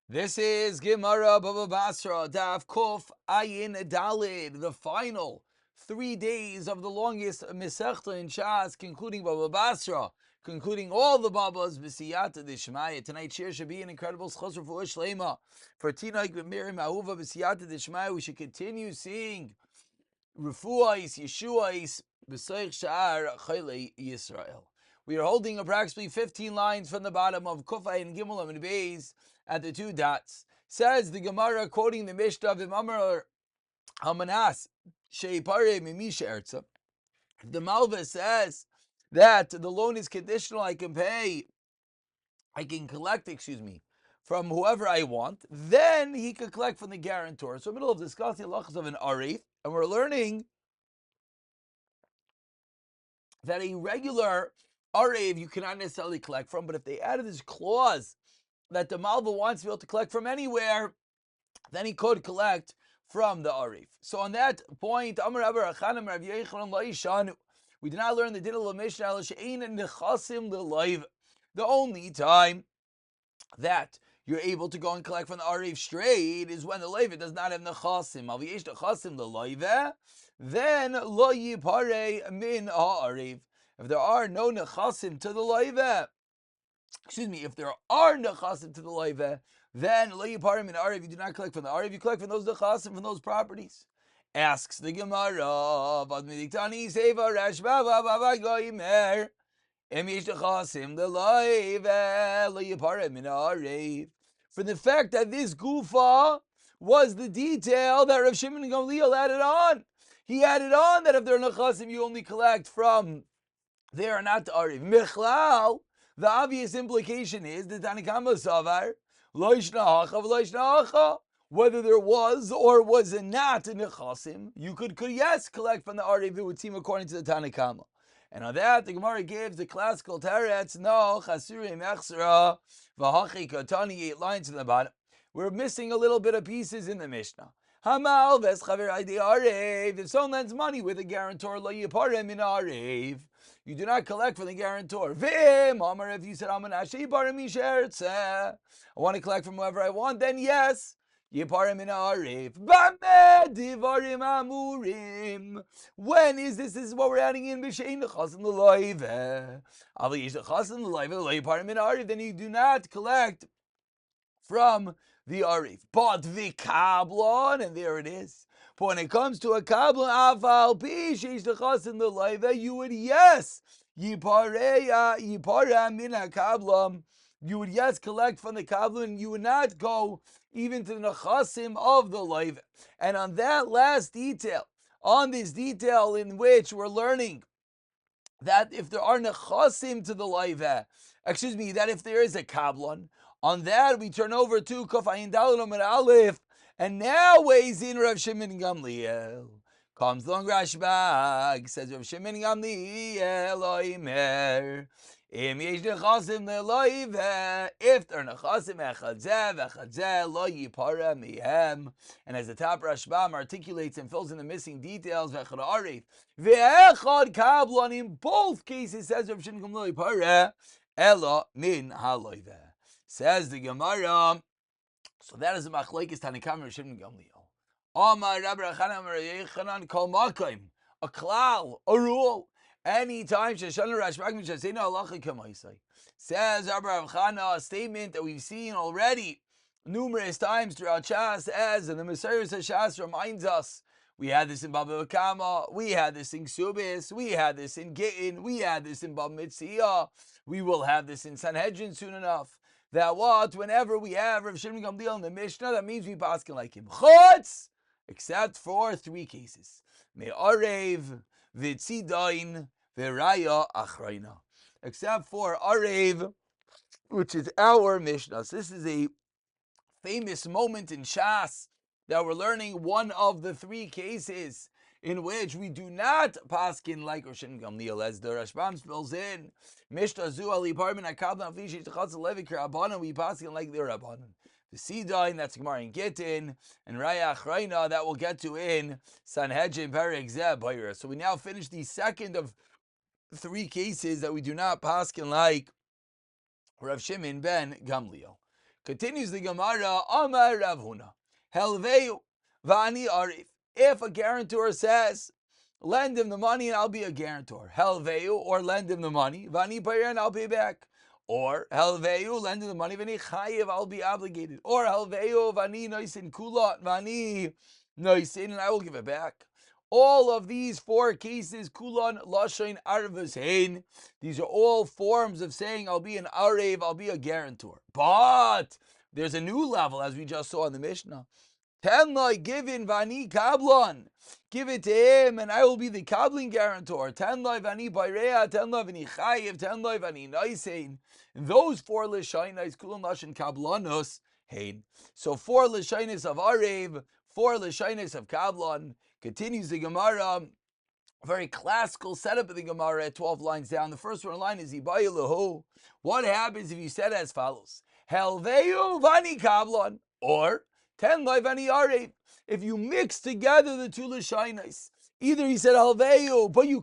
This is Gemara Baba Basra, Daf Kuf Ayin Dalid, the final 3 days of the longest Mesechta in Shas, concluding Baba Basra, concluding all the Babas, B'siyata Dishmaya. Tonight's shir should be an incredible Zchus Rafua Shlema for Tinok Mrim Ahuva B'siyata Dishmaya. We should continue seeing Refuais, Yeshuais, B'soich Sha'ar Chayle Yisrael. We are holding approximately 15 lines from the bottom of Kufay and Gimel and Beis at the 2 dots. Says the Gemara, quoting the Mishnah of Imamar Hamanas Sheipare Mimisha Erza. The Malva says that the loan is conditional. I can collect, from whoever I want. Then he could collect from the guarantor. So, in the middle of discussing the halachas of an arif, and we're learning that a regular arif you cannot necessarily collect from, but if they added this clause that the Malva wants to be able to collect from anywhere, then he could collect from the arif. So on that point, we did not learn the din of Mishnah. The only time that you're able to go and collect from the arif straight is when the leiva does not have nechasim. Then lo yipare min ha'arif. If there are no nechasim to the leiva, if there are nechasim to the leiva, then lo yipare min ha'arif. You do not collect from the arif. You collect from those nechasim, from those properties. Asks the Gemara, for the fact that this gufa was the detail that Rav Shimon Gamliel added on. He added on that if there are nechasim, you only collect from there and not the ariv. Michlal, the obvious implication is the Tanakama Savar, lo yishna hacha v'lo yishna hacha. Whether there was or was not a nechasim, you could yes collect from the ariv. It would seem according to the Tanakama. And on that, the Gemara gives the classical teretz, no, chasuri mechsera, v'hachi katani, 8 lines in the bottom. We're missing a little bit of pieces in the Mishnah. Hamal v'eschaver aydi arev. If someone lends money with a guarantor, lo yiparem in arev. You do not collect from the guarantor. V'im, Amar, if you said, I want to collect from whoever I want, then yes. Yiparim in arif. Divarim amurim. When is this? This is what we're adding in. B'shein nechasim l'loive. Avli yish nechasim l'loive. Lo yiparim in arif. Then you do not collect from the arif. But the kablon, and there it is. But when it comes to a kablon, aval pi sheish nechasim l'loive, you would yes yiparim min a kablon. You would yes collect from the kablon, and you would not go even to the nechasim of the leiva. And on that last detail, on this detail in which we're learning that if there are nechasim to the leiva, that if there is a kablon, on that we turn over to Kuf Ayin Daled Amud Aleph, and now weighs in Rav Shimon Gamliel. Comes along Rashbag, says Rav Shimon Gamliel, Oimer. If there are nechasim echadzeh lo yipara mihem, and as the top Rashbam articulates and fills in the missing details, ve'echad kablon, in both cases says Rav Shimon Gamliel yipara ela min haloive. Says the Gemara. So that is the machlekes Tanakam Rav Shimon Gamliel. Amar Rabbi Chanan Yechanan kol makom, a klal, a rule. Anytime Sheshana Rashbag Mishasena Halacha Kamaisai, says Rabbi Chana, a statement that we've seen already numerous times throughout Shas, as and the Messiah Shas reminds us. We had this in Baba Kama, we had this in Ksubis, we had this in Gittin, we had this in Baba Mitzvah, we will have this in Sanhedrin soon enough. That whenever we have Rav Shimon Gamliel in the Mishnah, that means we paskin like him. Chutz, except for 3 cases. Me'arev, Vitzidain, Viraya Achraina. Except for Arev, which is our Mishnah. So this is a famous moment in Shas that we're learning one of the 3 cases in which we do not paskin like Rav Shimon Gamliel, as the Rashbam spells in. Mishnah zu ali parmin akablan aflish yitzachatz levi k'rabbanan, we paskin like the Rabbanan. The Sidain, that's Gemara in Gittin, and Raya Achraina, that we'll get to in Sanhedrin Perek Zeh Bayra. So we now finish the second of 3 cases that we do not paskin like Rav Shimon ben Gamliel. Continues the Gemara, Amar Rav Huna, Helveu v'ani arif. If a guarantor says, lend him the money and I'll be a guarantor. Helveu, or lend him the money, v'ani payer and I'll pay back. Or helveu, lend him the money, v'ani chayiv, I'll be obligated. Or helveu, v'ani noisin kulot, v'ani noisin, and I will give it back. All of these four cases, kulon, lashain, arvus, hein, these are all forms of saying I'll be an arev, I'll be a guarantor. But there's a new level, as we just saw in the Mishnah. Tenloi, give in vani kablon. Give it to him, and I will be the kabling guarantor. Tenloi vani bayrea, tenloi vani chayiv, tenloi vani noisein. And those four lishainis, kulon lashin kablonos, hein. So 4 lishainis of arev, 4 lishainis of kablon. Continues the Gemara, a very classical setup of the Gemara at 12 lines down. The first one line is Ibayu Lahu. What happens if you said as follows? Helveu vani kablon, or Tenloi vani arev. If you mix together the two l'shainis, either he said Helveu, but you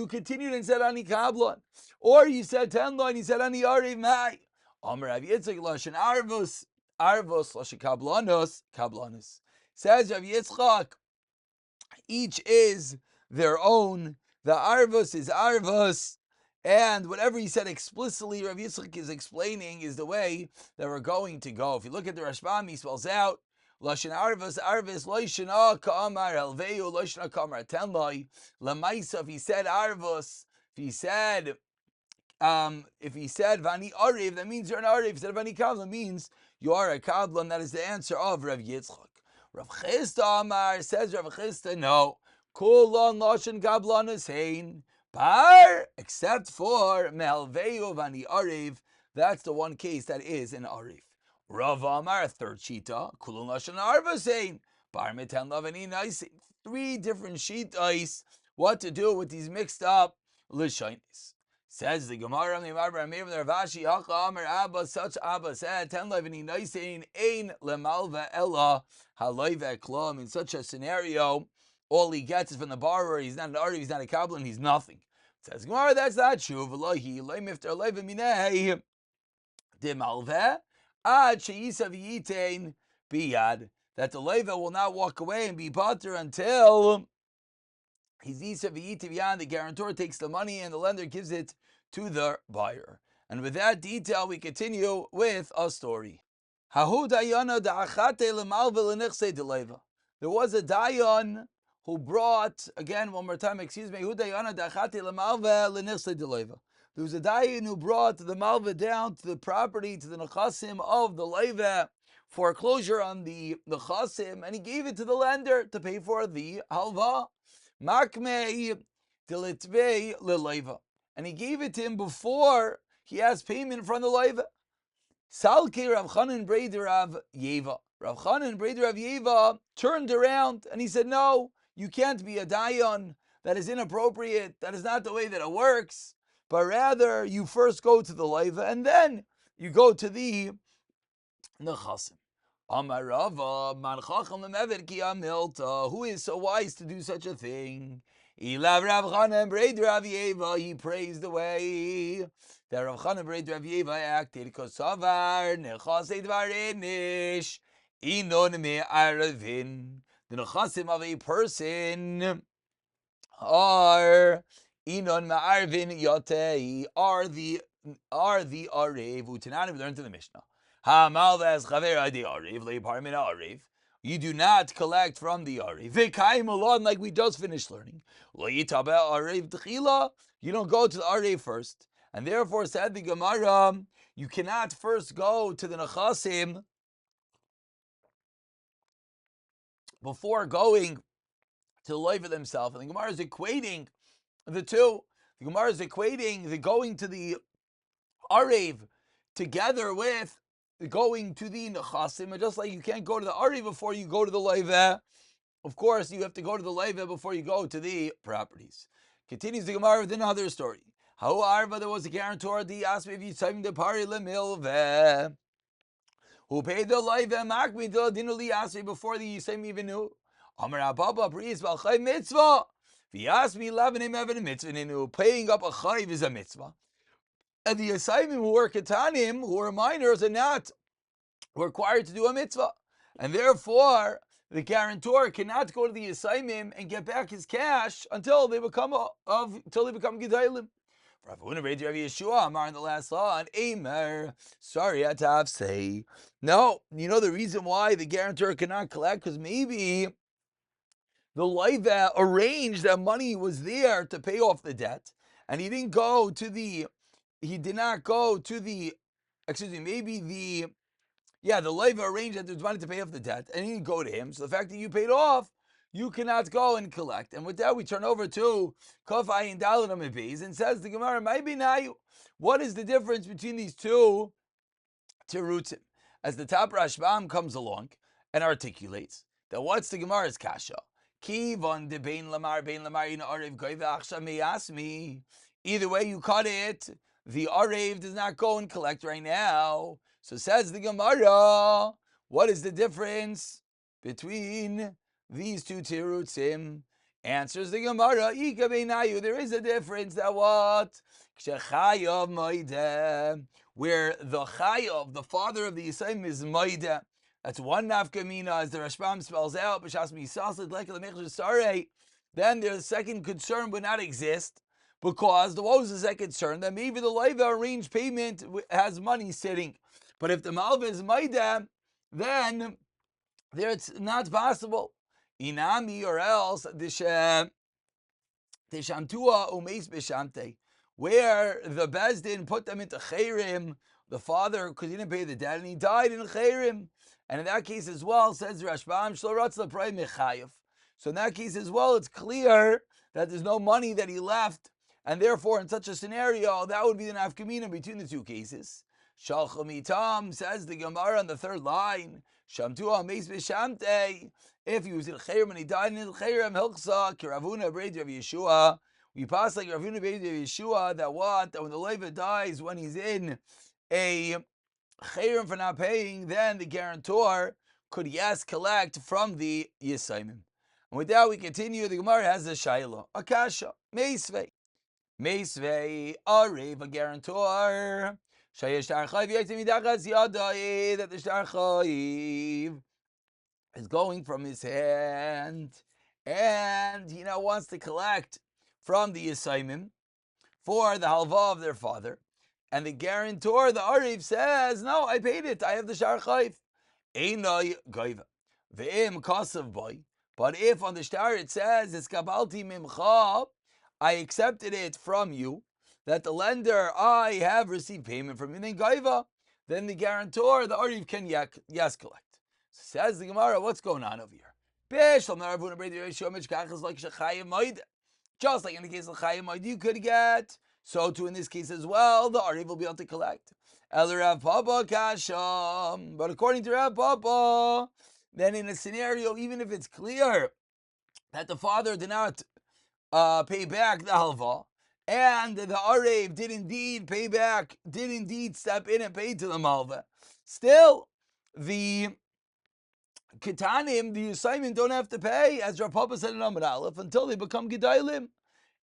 continued and said ani kablon, or you said Tenloi and he said ani arev mai. Amar Rav Yitzchak lashon arvos lashon kablonos. Says Rav Yitzchak, each is their own. The arvos is arvos, and whatever he said explicitly, Rav Yitzchak is explaining, is the way that we're going to go. If you look at the Rashbam, he spells out lashon arvos loishana ka'amar helveu loishana ka'amar tenloi lamaisa. If he said arvos, if he said vani arev, that means you're an arev. If he said vani kablan, means you are a kablan. That is the answer of Rav Yitzchak. Rav Chisda Amar, says Rav Chisda, no. Kulon loshen kablanos hein, bar, except for mehalveu vani arev. That's the one case that is an arev. Rav Amar, third shita, kulon loshen arvos hein, bar meten lavani noisin. 3 different shitas, what to do with these mixed up lishainis. Says the Gemara, the Ravashi, Hacha Amar Abba, such Abba said, Ten Levani Noisein, Ein Lemalva Ella, Haloiva Klom. In such a scenario, all he gets is from the borrower. He's not an Arev, he's not a Kabbalah, he's nothing. Says Gemara, that's not true. V'lohi, Leimifter Leva Minei, De Malva, Ad Sheisa V'yitain Biyad. That the Leva will not walk away and be butter until he's Isa V'yita V'yan, the guarantor takes the money and the lender gives it to the buyer. And with that detail, we continue with a story. There was a dayan who brought, again, one more time, excuse me, there was a dayan who brought the malva down to the property, to the nechasim of the leva, foreclosure on the nechasim, and he gave it to the lender to pay for the halva. Makmei delitvei leleva, and he gave it to him before he asked payment from the leva. Salke Rav Chanan Breder Rav Yeva. Rav Chanan Breder Rav Yeva turned around and he said, "No, you can't be a dayan. That is inappropriate. That is not the way that it works. But rather, you first go to the leva and then you go to the nechasim." Amar Rava, man chacham lemever ki amilta. Who is so wise to do such a thing? Ilav Rav Chanan Breder Rav Yeva. He praised the way that Rav Chanan Breder Rav Yeva acted. Kosavar nechasei dvarinish inon me arvin. The nechasim of a person are inon ma'arvin yotei, are the arev. Utanani, we learned in the Mishnah. You do not collect from the arev. Like we just finished learning. You don't go to the arev first. And therefore, said the Gemara, you cannot first go to the nechasim before going to the leva themselves. And the Gemara is equating the two. The Gemara is equating the going to the arev together with going to the nechasim. And just like you can't go to the arev before you go to the leva, of course you have to go to the leva before you go to the properties. Continues the Gemara with another story. How arva, there was a guarantor, the asked me if you saving the pari lemilve, who paid the leva makmi the dinuli asked me before the Yisayim even knew. Amar Ababa priest balchay mitzvah. If he asked me 11 him evan mitzvah, paying up a chayv is a mitzvah. And the Yisayim who were ketanim, who were minors, are not required to do a mitzvah. And therefore, the guarantor cannot go to the Yisayimim and get back his cash until they become Gedalim. Rav Huna Rav Yeshua Amar in the last law and Eimer. Sorry, I had to have say. No, you know the reason why the guarantor cannot collect? Because maybe the Leiva arranged that money was there to pay off the debt, and he did not go to the, maybe the Leiva arranged that there's money to pay off the debt, and he didn't go to him. So the fact that you paid off, you cannot go and collect. And with that, we turn over to Kaf Ayin Daled Amud Beis, and says the Gemara, maybe now, what is the difference between these two terutzim? As the top Rashbam comes along and articulates that what's the Gemara's kasha? Kivon de bein lamar ina arev goyva achshav meyasmi. Either way you cut it, the arev does not go and collect right now. So says the Gemara, what is the difference between these two tirutzim? Answers the Gemara, Ika beinayu. There is a difference. That what? Kshechayav moideh, where the chayav, the father of the Yisayim, is moideh. That's one nafkamina, as the Rashbam spells out. Then the second concern would not exist, because what was the second concern? That maybe the Leiva arranged payment has money sitting. But if the Malva is Maida, then there it's not possible. Inami, or else the Shamtua umeis b'shamte, where the Bezdin put them into Chayrim, the father, because he didn't pay the debt, and he died in Chayrim. And in that case as well, says Rashbam, Shloratz l'pray mechayev. So in that case as well, it's clear that there's no money that he left, and therefore in such a scenario, that would be the nafkamina between the two cases. Shalchamitam, says the Gemara on the third line, Shamtua meis b'shamte, if he was in Chayrim and he died in Chayrim, Hilchsa, Kiravuna Breid Rav Yeshua, we pass like Ravuna Breid Rav Yeshua, that what? That when the Leiva dies, when he's in a Chayrim for not paying, then the guarantor could collect from the Yisayimim. And with that we continue. The Gemara has a Shaila, a Kasha, Meisvei, Arev, a guarantor, Shayesh Tarchayiv Yitzim Midachas Yadai, that the Tarchayiv is going from his hand, and he now wants to collect from the Yisayimim for the halva of their father. And the guarantor, the Arev, says, no, I paid it. I have the Shar Chayv. Einoi Goiva. Ve'im Kasav Boy. But if on the Shtar it says, it's Kabalti Mimcha, I accepted it from you, that the lender, I have received payment from you, then Goiva, then the guarantor, the Arev, can collect. Says the Gemara, what's going on over here? Just like in the case of Chayim Moed, you could get, so too in this case as well, the Arev will be able to collect. El Rav Papa Kasham. But according to Rav Papa, then in a scenario, even if it's clear that the father did not pay back the halva, and the Arev did indeed pay back, did indeed step in and pay to the malva, still the Ketanim, the Yisayimim, don't have to pay, as Rav Papa said in Amud Aleph, until they become Gedalim.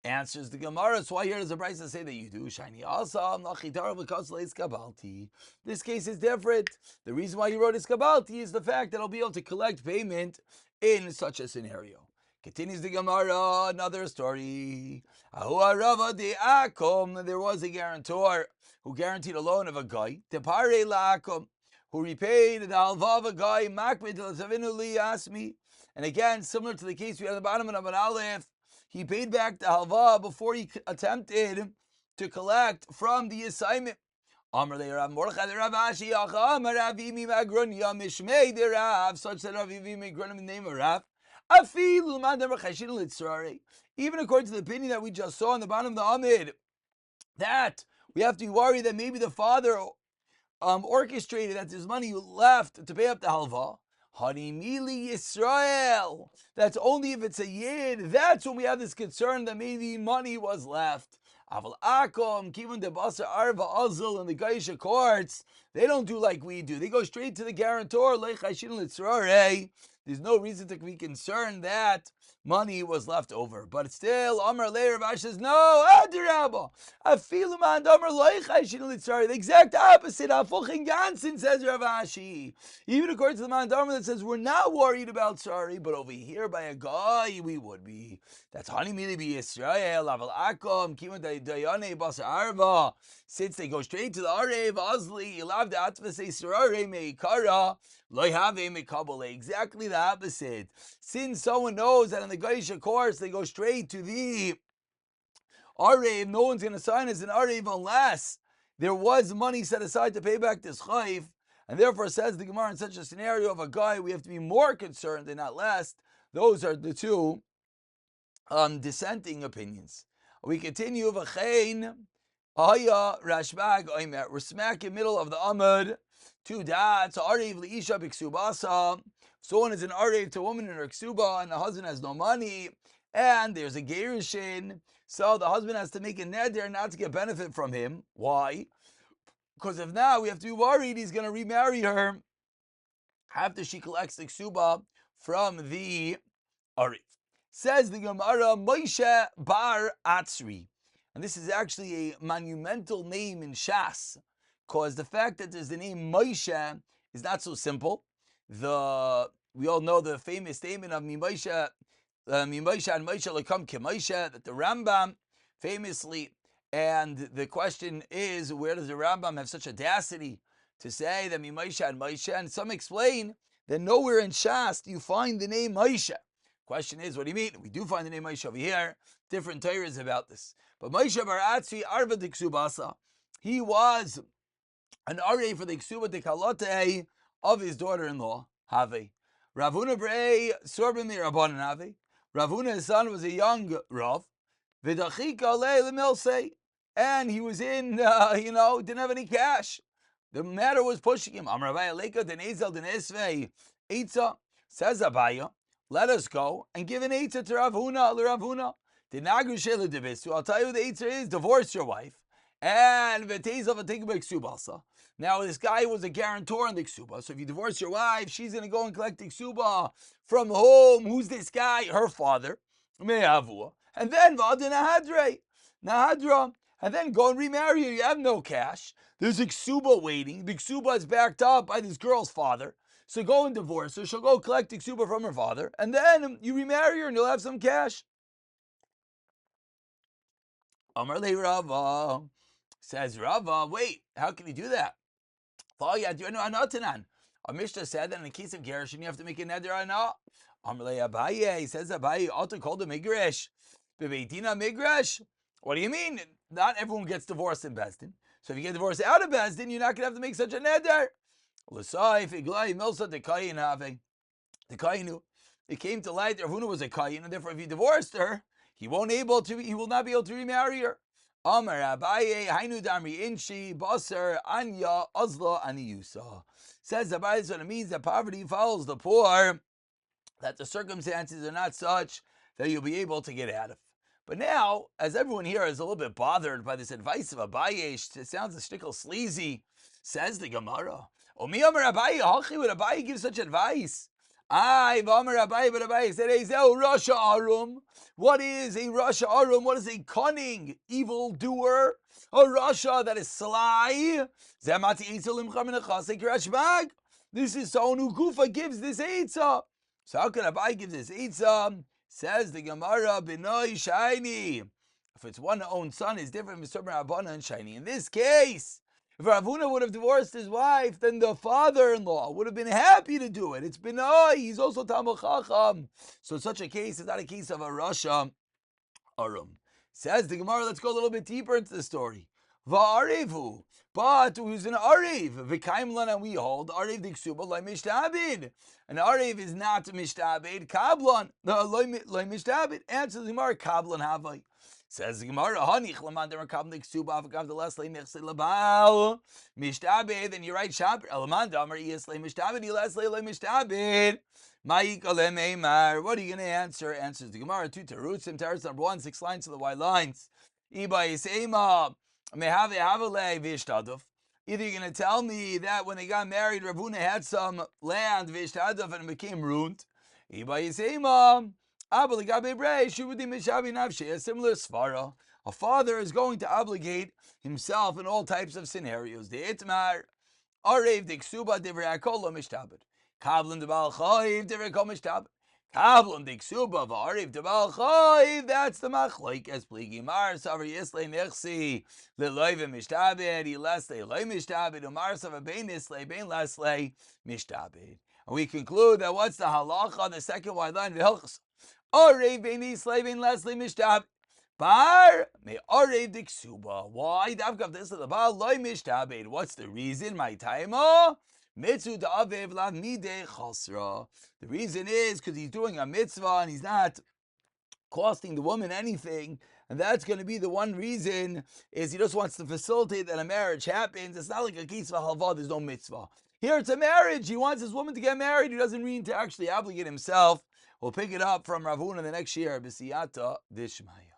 Answers the Gemara, so why here does the Brisa say that you do? Shiny Asam, Lachitar V'Kosle Iskabalti. This case is different. The reason why you wrote Iskabalti is the fact that I'll be able to collect payment in such a scenario. Continues the Gemara, another story. Ahuarava de Akum, there was a guarantor who guaranteed a loan of a guy, Tepare Lakum, who repaid the halva of a guy, Makbid Savinu Li Asmi. And again, similar to the case we had at the bottom of Amud Aleph, he paid back the halva before he attempted to collect from the assignment. Amar le Rav Mordechai the Rav Ashi Acha Amar Rav Imi Magrunya Mishmei the Rav, such that Rav Imi Magrunya in the name of Rav. Afilu Madam Chashin Litzrari. Even according to the opinion that we just saw on the bottom of the Amid, that we have to be worried that maybe the father orchestrated that there's money left to pay up the halva. Hanimili Yisrael. That's only if it's a yid. That's when we have this concern that maybe money was left. Aval Akom, Kivon de Basra Arva Azul in the Gaisha courts, They don't do like we do. They go straight to the guarantor. There's no reason to be concerned that money was left over. But still, Amar later, Rav says, no, Adirabba. The exact opposite. Gansin, says Rav Ashi. Even according to the man Dharma that says we're not worried about sorry, but over here by a guy we would be. That's Hani Mili be Israel, Aval Akom, Kima Dayane Basra Arva. Since they go straight to the Arev, Azli, Ilav the Atva say Surare Meikara, Loy Have Meikabale. Exactly the opposite. Since someone knows that in the Gaisha course they go straight to the Arev, no one's going to sign as an Arev unless there was money set aside to pay back this Chayv. And therefore, says the Gemara, in such a scenario of a guy, we have to be more concerned and not less. Those are the two dissenting opinions. We continue. V'chein haya rashbag oimer. We're smack in middle of the Amud. Two dots. Arev liisha b'ksubasa. Someone is an arev to a woman in her ksuba, and the husband has no money, and there's a gerushin. So the husband has to make a neder not to get benefit from him. Why? Because if now we have to be worried he's going to remarry her after she collects the ksuba from the Arif. Says the Gemara, Moshe Bar Atzri. And this is actually a monumental name in Shas, because the fact that there's the name Moshe is not so simple. We all know the famous statement of Mimoshe and Moshe Lekam Kemoshe, that the Rambam famously. And the question is, where does the Rambam have such audacity to say that Mimoshe and Moshe? And some explain that nowhere in Shas do you find the name Moshe. Question is, what do you mean? We do find the name Moshe over here. Different Torahs about this. But Moshe Bar Atzvi Arva de Ksubasa. He was an Arei for the Ksuba de Kalote of his daughter-in-law, Have. Ravuna Brei Sorbim Rabbanan Have. Ravuna, his son, was a young Rav. V'dachika le l'milsei. And he was in, didn't have any cash. The matter was pushing him. Amar Abaya Leka denezel denesvei Eitza. Says Abaya, let us go and give an Eitza to Ravuna, l'Ravuna. Denagu shele devisu. I'll tell you what the Eitza is. Divorce your wife. And v'tezel v'tikba ksubasa. Now this guy was a guarantor on the ksuba. So if you divorce your wife, she's going to go and collect the ksuba from whom? Who's this guy? Her father. Me'avua. And then Nahadra, and then go and remarry her. You have no cash. There's a ksuba waiting. The ksuba is backed up by this girl's father. So go and divorce her. She'll go collect the ksuba from her father. And then you remarry her and you'll have some cash. Amar le Rava. Says Rava, wait, how can you do that? Our Mishnah said that in the case of Gershon, you have to make a neder anah. Amar le Abaye, he says Abaye, also called a migrash. Bebeitina migrash. What do you mean? Not everyone gets divorced in Bezdin. So if you get divorced out of Bezdin, you're not going to have to make such a neder. It came to light that Ravuna was a kayin, and therefore if he divorced her, he will not be able to remarry her. Amar Abaye, Hainu Damri Inshi, Basra, Anya, Azla, Aniyusa. Says Abaye, so it means that poverty follows the poor, that the circumstances are not such that you'll be able to get out of. But now, as everyone here is a little bit bothered by this advice of Abaye, it sounds a shtickle sleazy, says the Gemara. Omi Amar Abaye, Hachi, would Abaye give such advice? Amar Abaye, but Abaye said, Ezeu Rasha Arum. What is a Rasha Arum? What is a cunning evildoer? A Rasha that is sly. This is someone who Gufa gives this Eitzah. So how can Abaye give this Eitzah? Says the Gemara, B'noi Shiny. If it's one own son, it's different from Mr. Rabbanan and Shiny. In this case, if Ravuna would have divorced his wife, then the father-in-law would have been happy to do it. It's B'noi. He's also Talmud Chacham. So in such a case, it's not a case of a Rasha Arum. Says the Gemara, let's go a little bit deeper into the story. Va'arevu. But who's an Arev? V'kaimlan, and we hold Arev diksuba loy mishtabed. An Arev is not mishtabed. Kablan, loy mishtabed. Answer the Gemara, Kablan havai. Says the Gemara, Hanich lamander kablan diksuba avakav the last lay nechse labal mishtabed. And you write shop elamanda amar yes lay mishtabed. You last lay mishtabed. Ma'ik alem eimar. What are you going to answer? Answers the Gemara. Two terutzim. Teretz number 1, 6 lines to the white lines. Iba is ema. Either you're going to tell me that when they got married, Rav Huna had some land, Vishtadav, and it became ruined. A similar svara. A father is going to obligate himself in all types of scenarios. The itmar, arev diksuba divrei hakol lo mishtabed. Kablan de bal chayiv divrei kol mishtabed. Kablan diksuba v'arev de bal chayiv. That's the machlok as pligi mar savar yislei nechsi leloy v'mishtabed yileslei loy mishtabed umar savar bein yislei bein leslei mishtabed. And we conclude that what's the halacha on the second wide line? V'hilchas arev bein yislei bein leslei mishtabed. Bar me arev diksuba. Why? Davkav this is the bal loy mishtabed. What's the reason? My taimo. Mitzu da'avev la midei chasra. The reason is because he's doing a mitzvah and he's not costing the woman anything, and that's going to be the one reason is he just wants to facilitate that a marriage happens. It's not like a kisva halva. There's no mitzvah. Here it's a marriage. He wants his woman to get married. He doesn't mean to actually obligate himself. We'll pick it up from Rav Huna the next year. B'siyata dishmaya.